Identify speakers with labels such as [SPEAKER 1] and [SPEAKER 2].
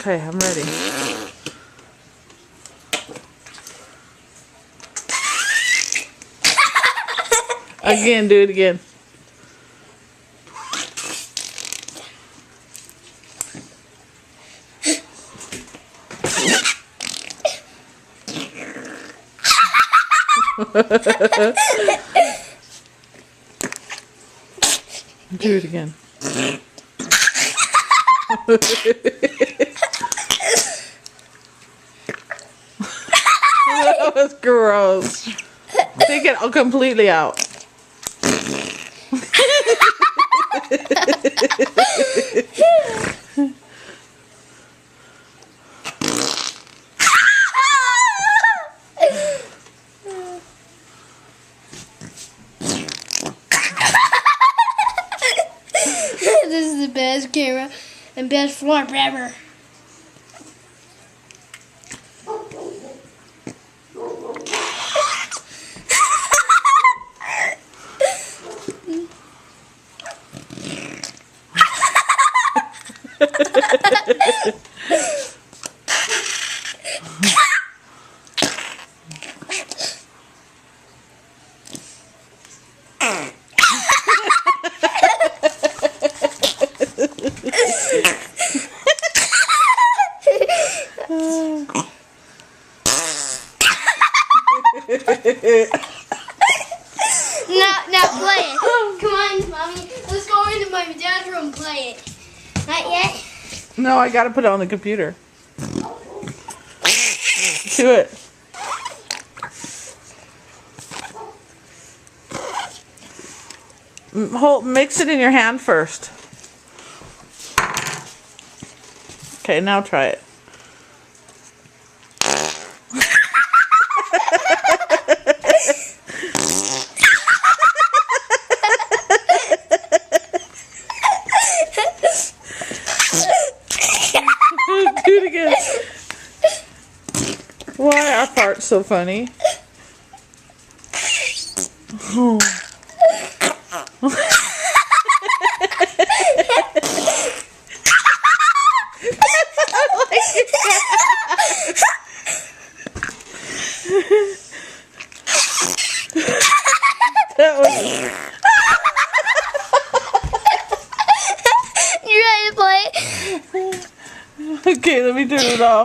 [SPEAKER 1] Okay, I'm ready. Again, do it again. Do it again. That was gross. Take it completely out.
[SPEAKER 2] This is the best camera and best floor ever. Now play it. Come on, mommy. Let's go into my dad's room and play it. Not yet.
[SPEAKER 1] No, I gotta put it on the computer. Do it. Mix it in your hand first. Okay, now try it. Do it again. Why are farts so funny? Oh. That was...
[SPEAKER 2] You ready to play?
[SPEAKER 1] Okay, let me turn it off.